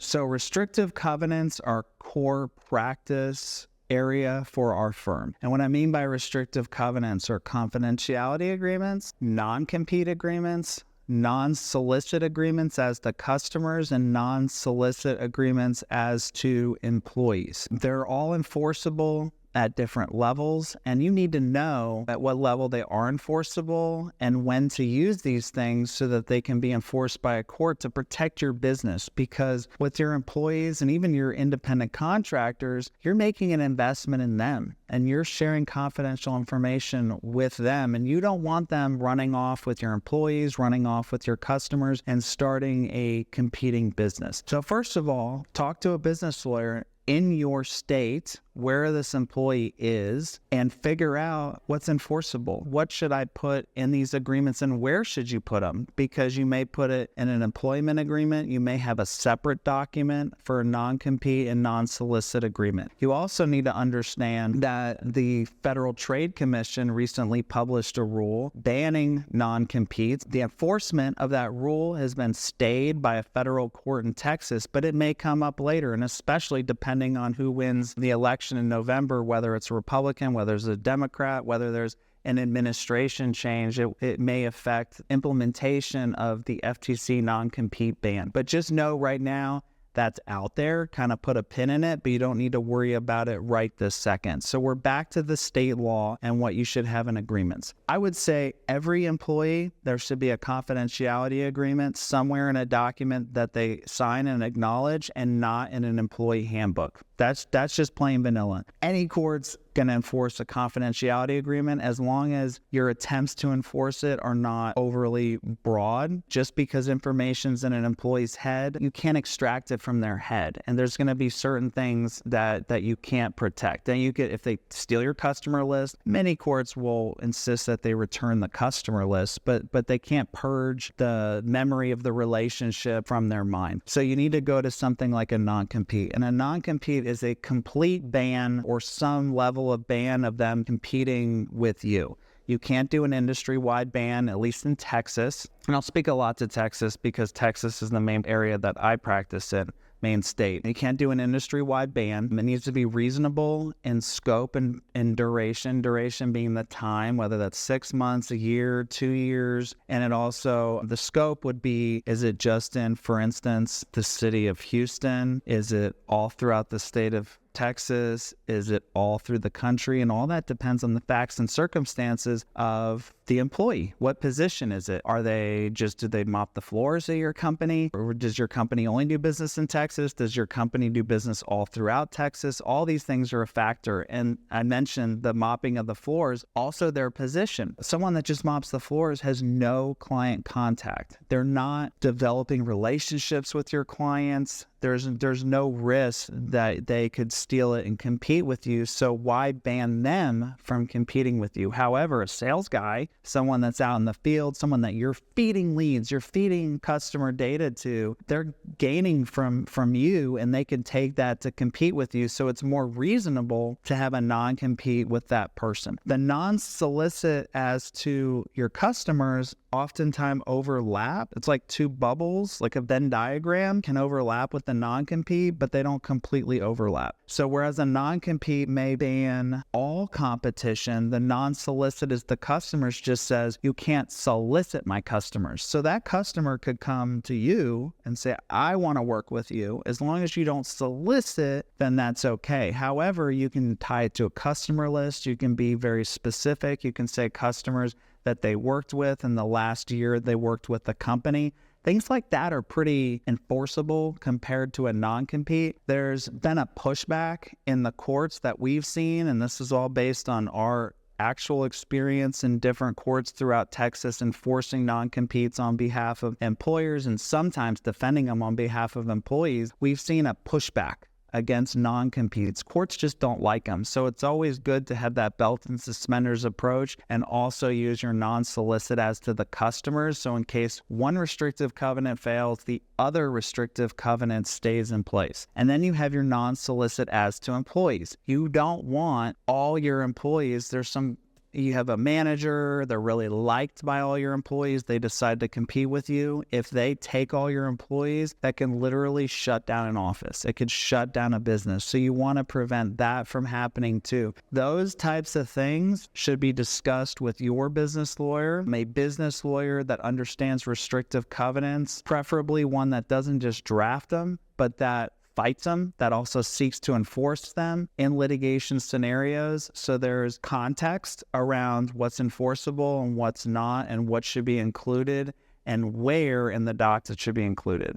So restrictive covenants are core practice area for our firm. And what I mean by restrictive covenants are confidentiality agreements, non-compete agreements, non-solicit agreements as to customers, and non-solicit agreements as to employees. They're all enforceable at different levels, and you need to know at what level they are enforceable and when to use these things so that they can be enforced by a court to protect your business. Because with your employees and even your independent contractors, you're making an investment in them and you're sharing confidential information with them, and you don't want them running off with your employees, running off with your customers, and starting a competing business. So first of all, talk to a business lawyer in your state where this employee is and figure out what's enforceable. What should I put in these agreements and where should you put them? Because you may put it in an employment agreement. You may have a separate document for a non-compete and non-solicit agreement. You also need to understand that the Federal Trade Commission recently published a rule banning non-competes. The enforcement of that rule has been stayed by a federal court in Texas, but it may come up later, and especially depending on who wins the election in November, whether it's a Republican, whether it's a Democrat, whether there's an administration change, it may affect implementation of the FTC non-compete ban. But just know right now, that's out there, kind of put a pin in it, but you don't need to worry about it right this second. So we're back to the state law and what you should have in agreements. I would say every employee, there should be a confidentiality agreement somewhere in a document that they sign and acknowledge, and not in an employee handbook. That's just plain vanilla. Any court's going to enforce a confidentiality agreement as long as your attempts to enforce it are not overly broad. Just because information's in an employee's head, you can't extract it from their head. And there's going to be certain things that you can't protect. And if they steal your customer list, many courts will insist that they return the customer list, but they can't purge the memory of the relationship from their mind. So you need to go to something like a non-compete. And a non-compete is a complete ban or some level of ban of them competing with you. You can't do an industry-wide ban, at least in Texas. And I'll speak a lot to Texas because Texas is the main area that I practice in, main state. You can't do an industry-wide ban. It needs to be reasonable in scope and duration being the time, whether that's 6 months, a year, 2 years. And it also, the scope would be, is it just in, for instance, the city of Houston? Is it all throughout the state of Texas? Is it all through the country? And all that depends on the facts and circumstances of the employee. What position is it? Do they mop the floors at your company? Or does your company only do business in Texas? Does your company do business all throughout Texas? All these things are a factor. And I mentioned the mopping of the floors, also their position. Someone that just mops the floors has no client contact. They're not developing relationships with your clients. There's no risk that they could steal it and compete with you, so why ban them from competing with you? However, a sales guy, someone that's out in the field, someone that you're feeding leads, you're feeding customer data to, they're gaining from you, and they can take that to compete with you, so it's more reasonable to have a non-compete with that person. The non-solicit as to your customers oftentimes overlap. It's like two bubbles, like a Venn diagram can overlap with the non-compete, but they don't completely overlap. So whereas a non-compete may ban all competition, the non-solicit is the customers just says, you can't solicit my customers. So that customer could come to you and say, I want to work with you. As long as you don't solicit, then that's okay. However, you can tie it to a customer list. You can be very specific. You can say customers that they worked with in the last year they worked with the company. Things like that are pretty enforceable compared to a non-compete. There's been a pushback in the courts that we've seen, and this is all based on our actual experience in different courts throughout Texas enforcing non-competes on behalf of employers and sometimes defending them on behalf of employees. We've seen a pushback against non-competes. Courts just don't like them. So it's always good to have that belt and suspenders approach and also use your non-solicit as to the customers. So in case one restrictive covenant fails, the other restrictive covenant stays in place. And then you have your non-solicit as to employees. You don't want all your employees. There's some You have a manager, they're really liked by all your employees, they decide to compete with you. If they take all your employees, that can literally shut down an office. It could shut down a business. So you want to prevent that from happening too. Those types of things should be discussed with your business lawyer, a business lawyer that understands restrictive covenants, preferably one that doesn't just draft them, but that fights them, that also seeks to enforce them in litigation scenarios. So there's context around what's enforceable and what's not, and what should be included and where in the docs it should be included.